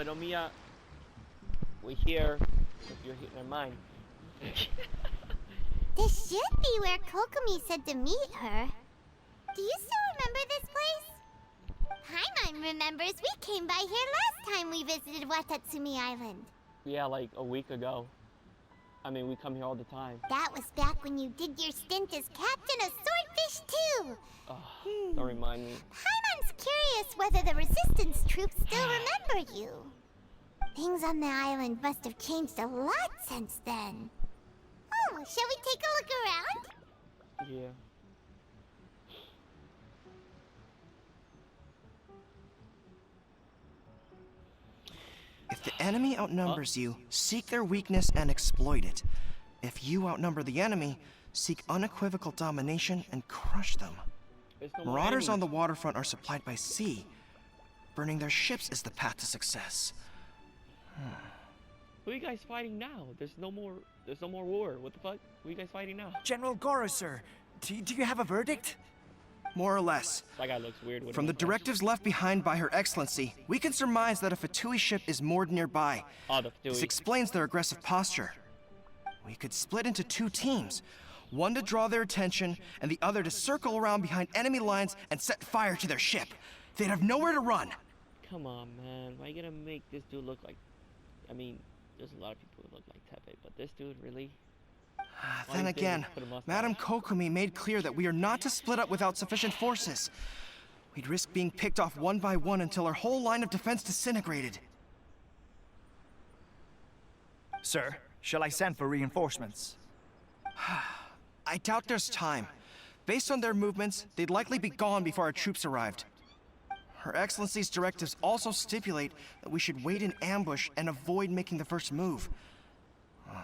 little Mia. We're here. If you're here, never mind. This should be where Kokomi said to meet her. Do you still remember this place? Paimon remembers we came by here last time we visited Watatsumi Island. Yeah, like a week ago. I mean, we come here all the time. That was back when you did your stint as captain of Swordfish too. Oh, don't remind me. Paimon's curious whether the resistance troops still remember you. Things on the island must have changed a lot since then. Oh, shall we take a look around? Yeah. If the enemy outnumbers you, seek their weakness and exploit it. If you outnumber the enemy, seek unequivocal domination and crush them. No Marauders on the waterfront are supplied by sea. Burning their ships is the path to success. Who are you guys fighting now? There's no more war. What the fuck? Who are you guys fighting now? General Goro, sir. Do you have a verdict? More or less. That guy looks weird with From the directives left behind by Her Excellency, we can surmise that a Fatui ship is moored nearby. Oh, the This Fatui. explains their aggressive posture. We could split into two teams. One to draw their attention, and the other to circle around behind enemy lines and set fire to their ship. They'd have nowhere to run. Come on, man. Why you gonna make this dude look like... I mean, there's a lot of people who look like Tepe, but this dude, really? Then again, Madame Kokomi made clear that we are not to split up without sufficient forces. We'd risk being picked off one by one until our whole line of defense disintegrated. Sir, shall I send for reinforcements? I doubt there's time. Based on their movements, they'd likely be gone before our troops arrived. Her Excellency's directives also stipulate that we should wait in ambush and avoid making the first move.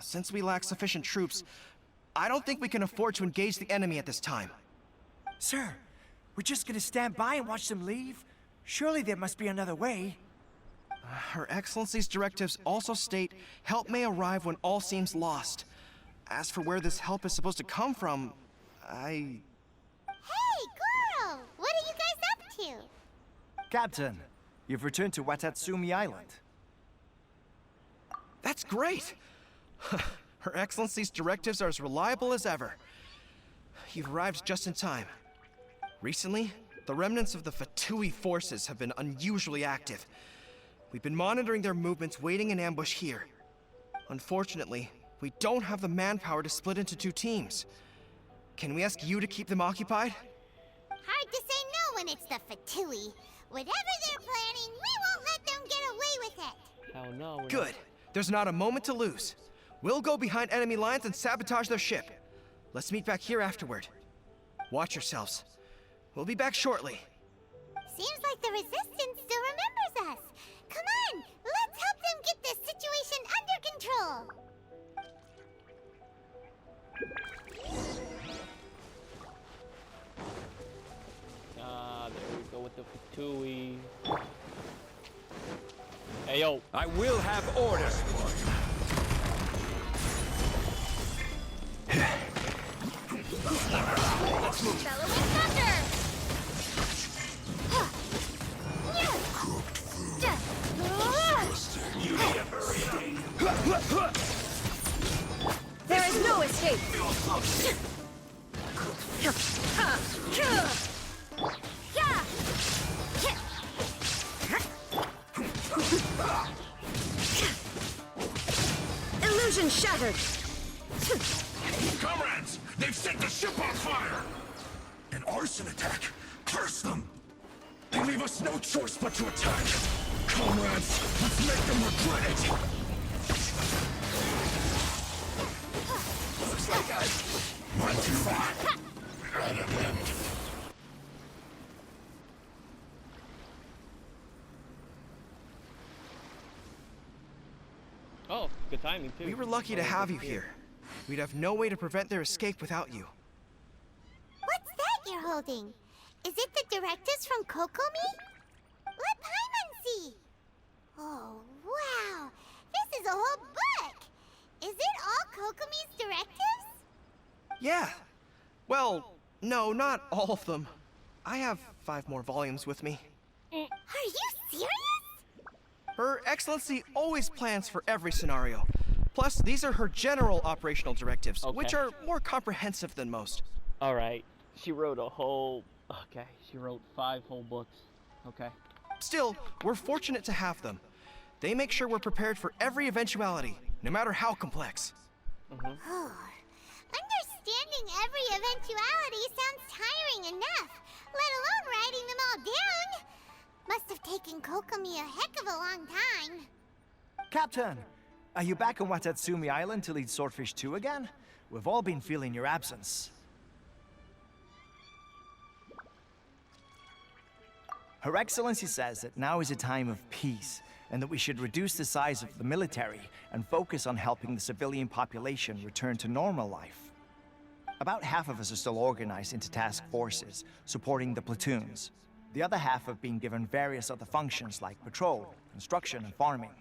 Since we lack sufficient troops, I don't think we can afford to engage the enemy at this time. Sir, we're just gonna stand by and watch them leave? Surely there must be another way. Her Excellency's directives also state help may arrive when all seems lost. As for where this help is supposed to come from, Hey, Goro! What are you guys up to? Captain, you've returned to Watatsumi Island. That's great! Her Excellency's directives are as reliable as ever. You've arrived just in time. Recently, the remnants of the Fatui forces have been unusually active. We've been monitoring their movements, waiting in ambush here. Unfortunately, we don't have the manpower to split into two teams. Can we ask you to keep them occupied? Hard to say no when it's the Fatui. Whatever they're planning, we won't let them get away with it. Hell no. we're Good. There's not a moment to lose. We'll go behind enemy lines and sabotage their ship. Let's meet back here afterward. Watch yourselves. We'll be back shortly. Seems like the Resistance still remembers us. Come on, let's help them get this situation under control. there we go with the Fatui. Hey, yo. I will have order. Let's move. Bellowing thunder! There is no escape! Illusion shattered! Comrades, they've set the ship on fire! An arson attack! Curse them! They leave us no choice but to attack! Comrades, let's make them regret it! Looks like I went too far. At an end. Oh, good timing, too. We were lucky to have you here. We'd have no way to prevent their escape without you. What's that you're holding? Is it the directives from Kokomi? Let Paimon see. Oh, wow. This is a whole book. Is it all Kokomi's directives? Yeah. Well, no, not all of them. I have 5 more volumes with me. Are you serious? Her Excellency always plans for every scenario. Plus, these are her general operational directives, which Okay. are more comprehensive than most. Alright. She wrote a whole... Okay, she wrote 5 whole books. Okay. Still, we're fortunate to have them. They make sure we're prepared for every eventuality, no matter how complex. Understanding every eventuality sounds tiring enough, let alone writing them all down. Must have taken Kokomi a heck of a long time. Captain, are you back on Watatsumi Island to lead Swordfish 2 again? We've all been feeling your absence. Her Excellency says that now is a time of peace, and that we should reduce the size of the military and focus on helping the civilian population return to normal life. About half of us are still organized into task forces, supporting the platoons. The other half have been given various other functions like patrol, construction, and farming.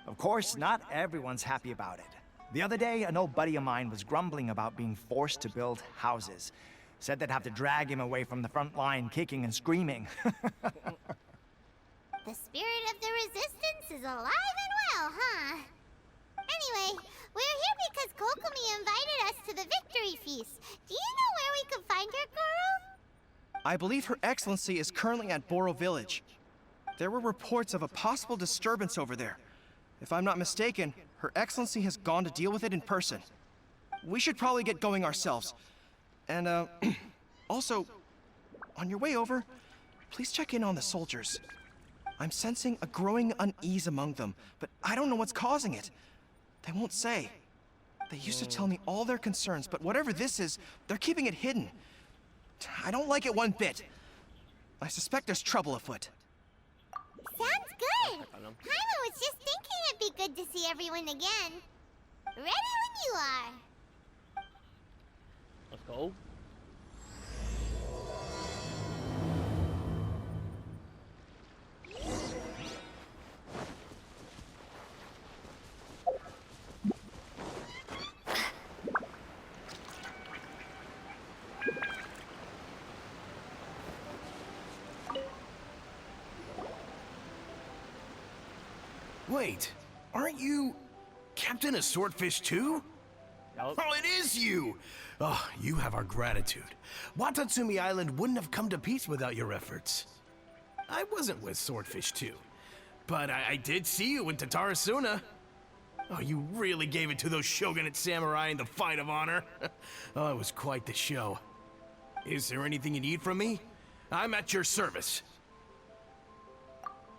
Of course, not everyone's happy about it. The other day, an old buddy of mine was grumbling about being forced to build houses. Said they'd have to drag him away from the front line, kicking and screaming. The spirit of the resistance is alive and well, huh? Anyway, we're here because Kokomi invited us to the victory feast. Do you know where we could find her, Guru? I believe Her Excellency is currently at Boro Village. There were reports of a possible disturbance over there. If I'm not mistaken, Her Excellency has gone to deal with it in person. We should probably get going ourselves. And, also, on your way over, please check in on the soldiers. I'm sensing a growing unease among them, but I don't know what's causing it. They won't say. They used to tell me all their concerns, but whatever this is, they're keeping it hidden. I don't like it one bit. I suspect there's trouble afoot. Sounds good. I don't know. Paimon was just thinking it'd be good to see everyone again. Ready when you are. Let's go. Wait, aren't you Captain of Swordfish too? Yup. Oh, it is you! Oh, you have our gratitude. Watatsumi Island wouldn't have come to peace without your efforts. I wasn't with Swordfish 2, but I did see you in Tatarasuna. Oh, you really gave it to those shogunate samurai in the fight of honor. Oh, it was quite the show. Is there anything you need from me? I'm at your service.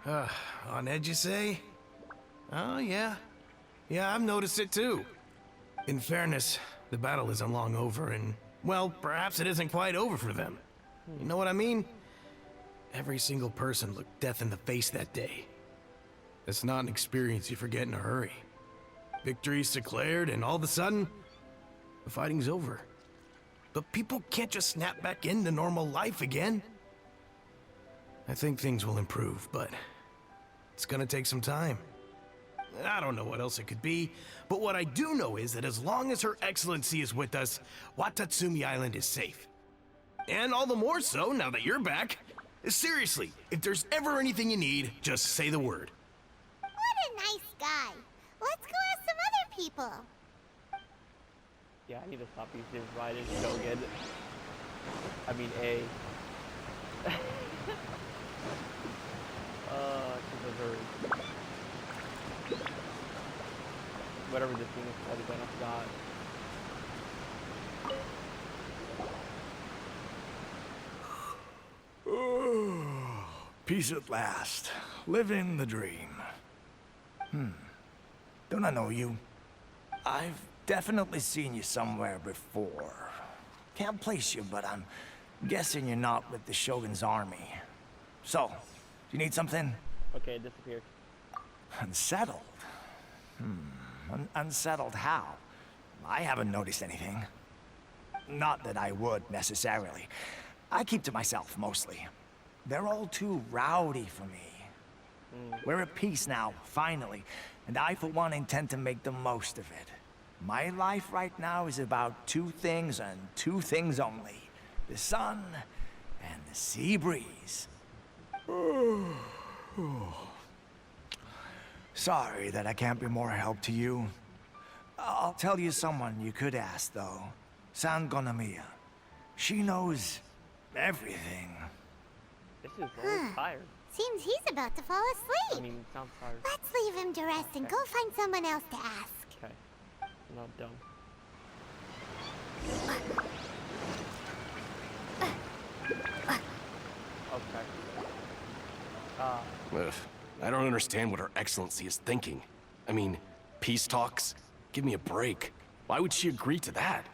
On edge, you say? Oh, yeah. Yeah, I've noticed it too. In fairness, the battle isn't long over, and, well, perhaps it isn't quite over for them. You know what I mean? Every single person looked death in the face that day. It's not an experience you forget in a hurry. Victory's declared, and all of a sudden, the fighting's over. But people can't just snap back into normal life again. I think things will improve, but it's gonna take some time. I don't know what else it could be, but what I do know is that as long as Her Excellency is with us, Watatsumi Island is safe. And all the more so now that you're back. Seriously, if there's ever anything you need, just say the word. What a nice guy. Let's go ask some other people. Yeah, I need to stop using Raiden Shogun. I mean, A. She's a bird. Whatever this thing is called again, I forgot. Peace at last. Living the dream. Don't I know you? I've definitely seen you somewhere before. Can't place you, but I'm guessing you're not with the Shogun's army. So, do you need something? Okay, it disappeared. Unsettled? Unsettled how? I haven't noticed anything. Not that I would, necessarily. I keep to myself, mostly. They're all too rowdy for me. We're at peace now, finally, and I, for one, intend to make the most of it. My life right now is about two things and two things only. The sun and the sea breeze. Sorry that I can't be more help to you. I'll tell you someone you could ask, though. Sangonomiya. She knows everything. This is always tired. Seems he's about to fall I asleep. mean, it sounds tired. Let's leave him to rest and go find someone else to ask. Okay. I'm not dumb. Okay. Ugh, I don't understand what Her Excellency is thinking. I mean, peace talks? Give me a break. Why would she agree to that?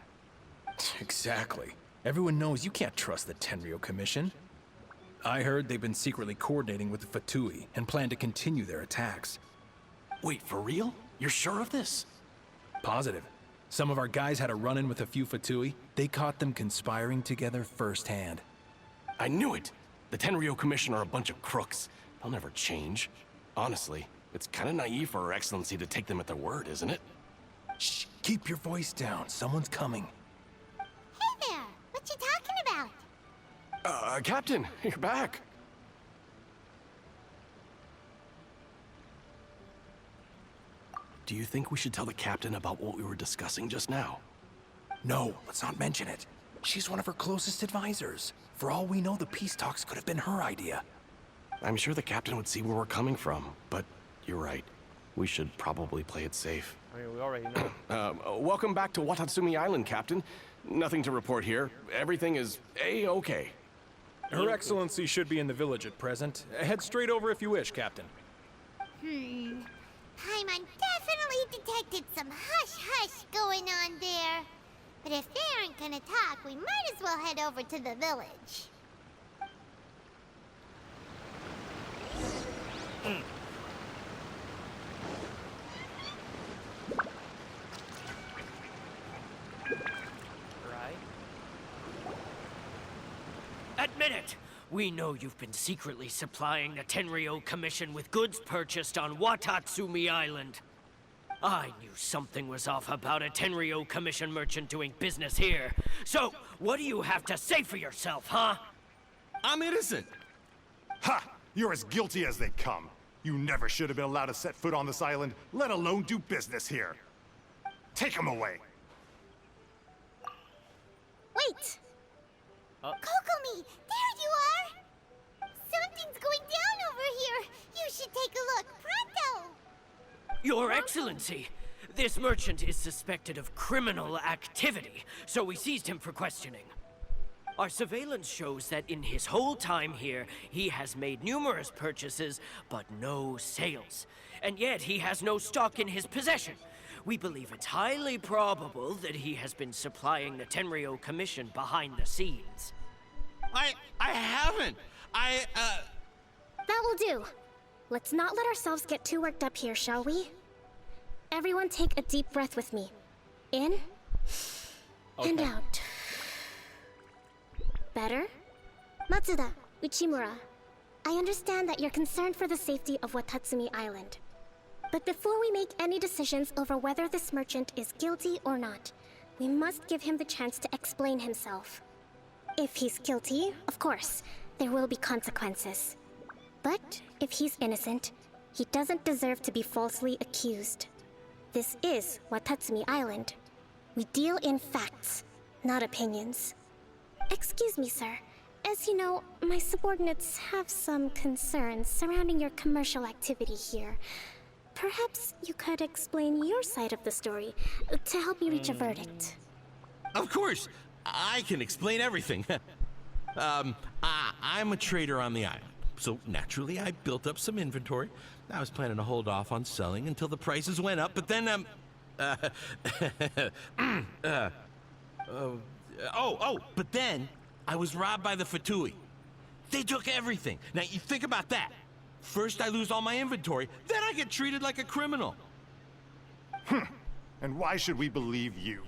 Exactly. Everyone knows you can't trust the Tenryo Commission. I heard they've been secretly coordinating with the Fatui and plan to continue their attacks. Wait, for real? You're sure of this? Positive. Some of our guys had a run-in with a few Fatui. They caught them conspiring together firsthand. I knew it! The Tenryo Commission are a bunch of crooks. They'll never change. Honestly, it's kind of naive for Her Excellency to take them at their word, isn't it? Shh, keep your voice down. Someone's coming. Hey there! What you talking about? Captain, you're back. Do you think we should tell the captain about what we were discussing just now? No, let's not mention it. She's one of her closest advisors. For all we know, the peace talks could have been her idea. I'm sure the captain would see where we're coming from, but you're right. We should probably play it safe. I mean, we already know. Welcome back to Watatsumi Island, Captain. Nothing to report here. Everything is A-okay. Her Excellency should be in the village at present. Head straight over if you wish, Captain. Paimon definitely detected some hush-hush going on there. But if they aren't gonna talk, we might as well head over to the village. Right? Admit it! We know you've been secretly supplying the Tenryo Commission with goods purchased on Watatsumi Island. I knew something was off about a Tenryo Commission merchant doing business here. So, what do you have to say for yourself, huh? I'm innocent! Ha! You're as guilty as they come. You never should have been allowed to set foot on this island, let alone do business here. Take him away. Wait! Kokomi, there you are! Something's going down over here. You should take a look, pronto! Your Excellency, this merchant is suspected of criminal activity, so we seized him for questioning. Our surveillance shows that in his whole time here, he has made numerous purchases, but no sales. And yet he has no stock in his possession. We believe it's highly probable that he has been supplying the Tenryo Commission behind the scenes. I haven't. That will do. Let's not let ourselves get too worked up here, shall we? Everyone take a deep breath with me. In and out. Better? Matsuda, Uchimura, I understand that you're concerned for the safety of Watatsumi Island. But before we make any decisions over whether this merchant is guilty or not, we must give him the chance to explain himself. If he's guilty, of course, there will be consequences. But if he's innocent, he doesn't deserve to be falsely accused. This is Watatsumi Island. We deal in facts, not opinions. Excuse me, sir. As you know, my subordinates have some concerns surrounding your commercial activity here. Perhaps you could explain your side of the story to help me reach a verdict. Of course, I can explain everything. I'm a trader on the island, so naturally I built up some inventory. I was planning to hold off on selling until the prices went up, but then, but then I was robbed by the Fatui. They took everything. Now, you think about that. First I lose all my inventory, then I get treated like a criminal. And why should we believe you?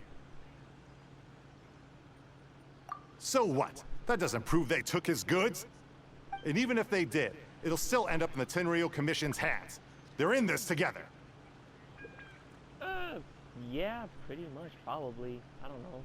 So what? That doesn't prove they took his goods. And even if they did, it'll still end up in the Tenryo Commission's hands. They're in this together. Yeah, pretty much, probably. I don't know.